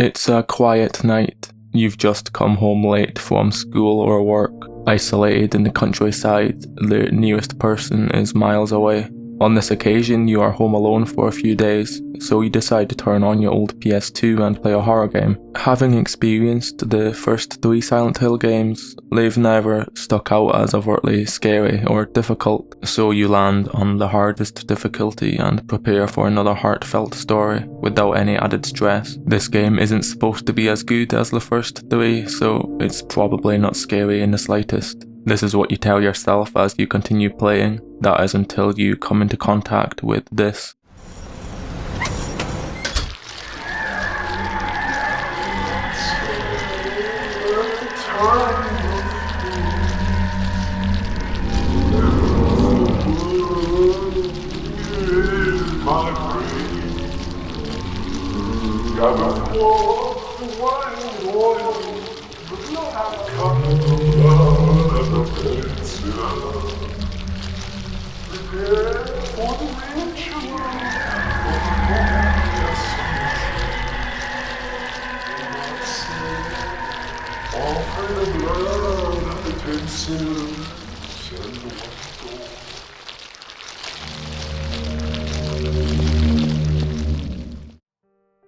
It's a quiet night. You've just come home late from school or work. Isolated in the countryside, the nearest person is miles away. On this occasion, you are home alone for a few days, so you decide to turn on your old PS2 and play a horror game. Having experienced the first 3 Silent Hill games, they've never stuck out as overtly scary or difficult, so you land on the hardest difficulty and prepare for another heartfelt story without any added stress. This game isn't supposed to be as good as the first 3, so it's probably not scary in the slightest. This is what you tell yourself as you continue playing, that is until you come into contact with this.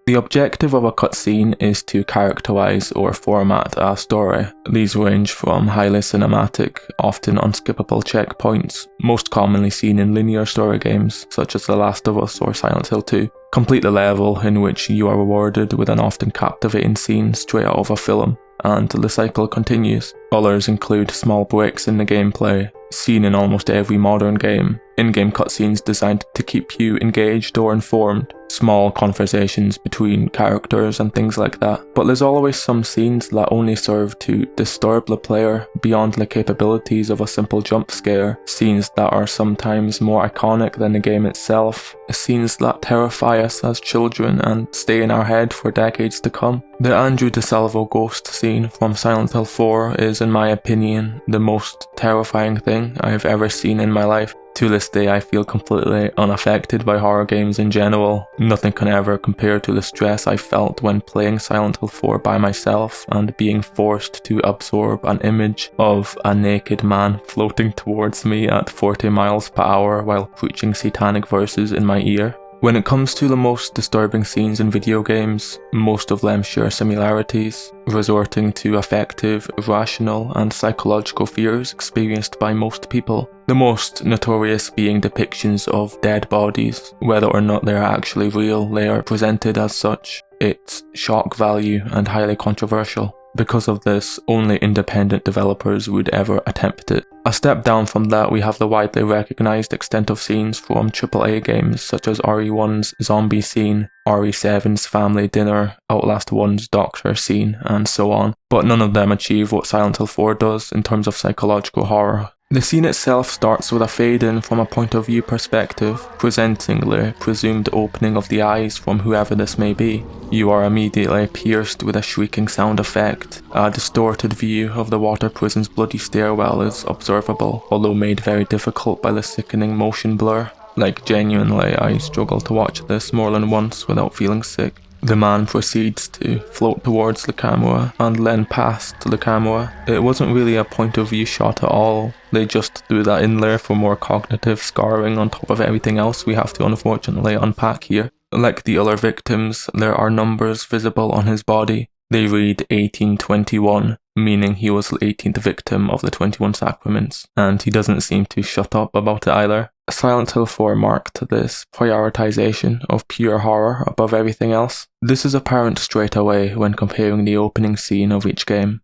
The objective of a cutscene is to characterize or format a story. These range from highly cinematic, often unskippable checkpoints, most commonly seen in linear story games such as The Last of Us or Silent Hill 2. Complete the level in which you are rewarded with an often captivating scene straight out of a film, and the cycle continues. Others include small breaks in the gameplay, seen in almost every modern game, in-game cutscenes designed to keep you engaged or informed, small conversations between characters and things like that. But there's always some scenes that only serve to disturb the player beyond the capabilities of a simple jump scare, scenes that are sometimes more iconic than the game itself, scenes that terrify us as children and stay in our head for decades to come. The Andrew DeSalvo ghost scene from Silent Hill 4 is, in my opinion, the most terrifying thing I have ever seen in my life. To this day, I feel completely unaffected by horror games in general. Nothing can ever compare to the stress I felt when playing Silent Hill 4 by myself and being forced to absorb an image of a naked man floating towards me at 40 miles per hour while preaching satanic verses in my ear. When it comes to the most disturbing scenes in video games, most of them share similarities, resorting to affective, rational, and psychological fears experienced by most people. The most notorious being depictions of dead bodies. Whether or not they are actually real, they are presented as such. It's shock value and highly controversial. Because of this, only independent developers would ever attempt it. A step down from that, we have the widely recognized extent of scenes from AAA games such as RE1's Zombie scene, RE7's Family Dinner, Outlast 1's Doctor scene, and so on. But none of them achieve what Silent Hill 4 does in terms of psychological horror. The scene itself starts with a fade-in from a point-of-view perspective, presenting the presumed opening of the eyes from whoever this may be. You are immediately pierced with a shrieking sound effect. A distorted view of the water prison's bloody stairwell is observable, although made very difficult by the sickening motion blur. Like, genuinely, I struggle to watch this more than once without feeling sick. The man proceeds to float towards the camera and then past the camera. It wasn't really a point of view shot at all. They just threw that in there for more cognitive scarring on top of everything else we have to unfortunately unpack here. Like the other victims, there are numbers visible on his body. They read 1821, meaning he was the 18th victim of the 21 sacraments, and he doesn't seem to shut up about it either. Silent Hill 4 marked this prioritization of pure horror above everything else. This is apparent straight away when comparing the opening scene of each game.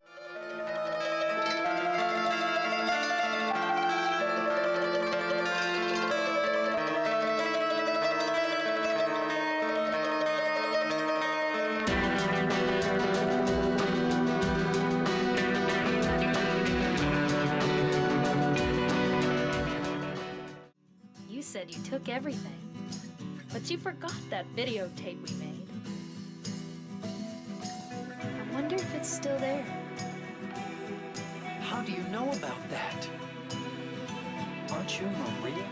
You said you took everything, but you forgot that videotape we made. I wonder if it's still there. How do you know about that? Aren't you Maria?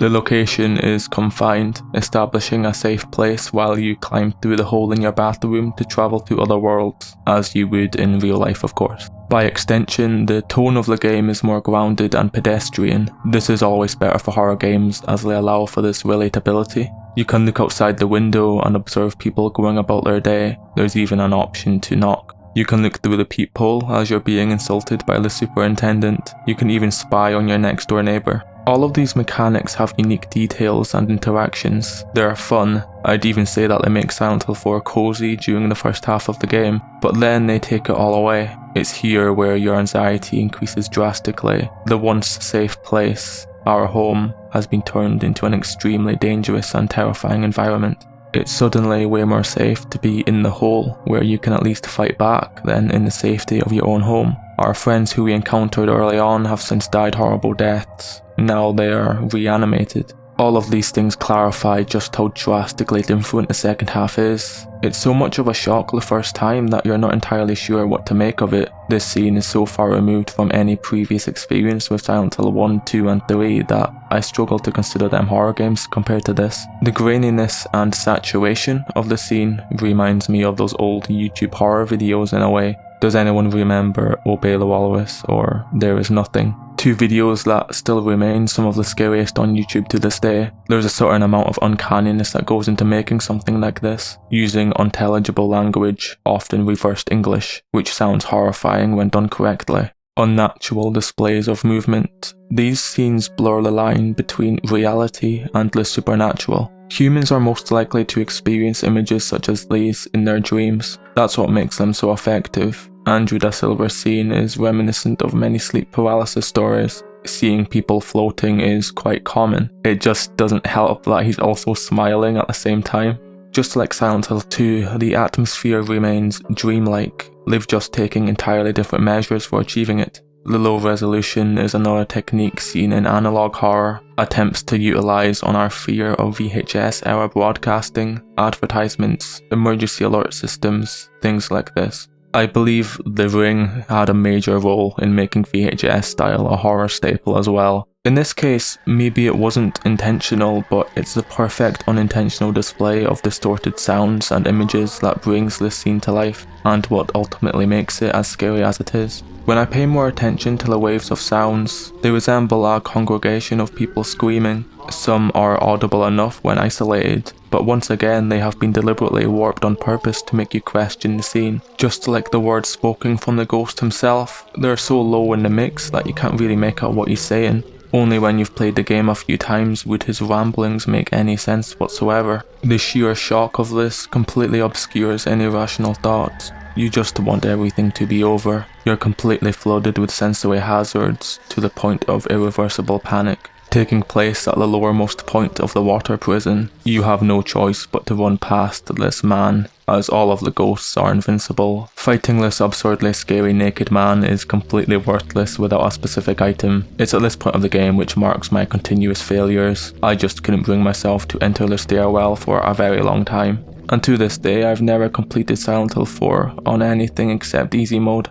The location is confined, establishing a safe place while you climb through the hole in your bathroom to travel to other worlds, as you would in real life of course. By extension, the tone of the game is more grounded and pedestrian. This is always better for horror games as they allow for this relatability. You can look outside the window and observe people going about their day. There's even an option to knock. You can look through the peephole as you're being insulted by the superintendent. You can even spy on your next door neighbour. All of these mechanics have unique details and interactions. They are fun. I'd even say that they make Silent Hill 4 cozy during the first half of the game, but then they take it all away. It's here where your anxiety increases drastically. The once safe place, our home, has been turned into an extremely dangerous and terrifying environment. It's suddenly way more safe to be in the hole, where you can at least fight back, than in the safety of your own home. Our friends who we encountered early on have since died horrible deaths. Now they are reanimated. All of these things clarify just how drastically different the second half is. It's so much of a shock the first time that you're not entirely sure what to make of it. This scene is so far removed from any previous experience with Silent Hill 1, 2 and 3 that I struggle to consider them horror games compared to this. The graininess and saturation of the scene reminds me of those old YouTube horror videos in a way. Does anyone remember Obey the Walrus or There Is Nothing? Two videos that still remain some of the scariest on YouTube to this day. There's a certain amount of uncanniness that goes into making something like this, using unintelligible language, often reversed English, which sounds horrifying when done correctly. Unnatural displays of movement. These scenes blur the line between reality and the supernatural. Humans are most likely to experience images such as these in their dreams. That's what makes them so effective. Andrew Da Silva's scene is reminiscent of many sleep paralysis stories. Seeing people floating is quite common. It just doesn't help that he's also smiling at the same time. Just like Silent Hill 2, the atmosphere remains dreamlike. They've just taken entirely different measures for achieving it. The low resolution is another technique seen in analog horror, attempts to utilize on our fear of VHS era broadcasting, advertisements, emergency alert systems, things like this. I believe The Ring had a major role in making VHS style a horror staple as well. In this case, maybe it wasn't intentional, but it's the perfect unintentional display of distorted sounds and images that brings this scene to life, and what ultimately makes it as scary as it is. When I pay more attention to the waves of sounds, they resemble a congregation of people screaming. Some are audible enough when isolated, but once again they have been deliberately warped on purpose to make you question the scene. Just like the words spoken from the ghost himself, they're so low in the mix that you can't really make out what he's saying. Only when you've played the game a few times would his ramblings make any sense whatsoever. The sheer shock of this completely obscures any rational thoughts. You just want everything to be over. You're completely flooded with sensory hazards to the point of irreversible panic. Taking place at the lowermost point of the water prison, you have no choice but to run past this man, as all of the ghosts are invincible. Fighting this absurdly scary naked man is completely worthless without a specific item. It's at this point of the game which marks my continuous failures. I just couldn't bring myself to enter the stairwell for a very long time. And to this day I've never completed Silent Hill 4 on anything except easy mode.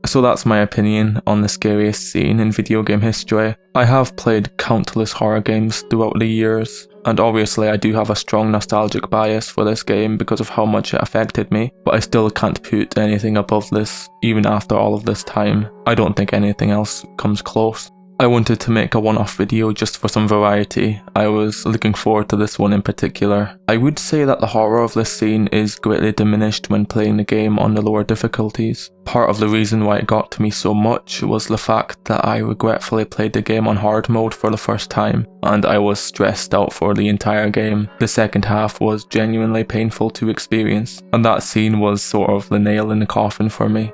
So that's my opinion on the scariest scene in video game history. I have played countless horror games throughout the years, and obviously I do have a strong nostalgic bias for this game because of how much it affected me, but I still can't put anything above this, even after all of this time. I don't think anything else comes close. I wanted to make a one-off video just for some variety. I was looking forward to this one in particular. I would say that the horror of this scene is greatly diminished when playing the game on the lower difficulties. Part of the reason why it got to me so much was the fact that I regretfully played the game on hard mode for the first time, and I was stressed out for the entire game. The second half was genuinely painful to experience, and that scene was sort of the nail in the coffin for me.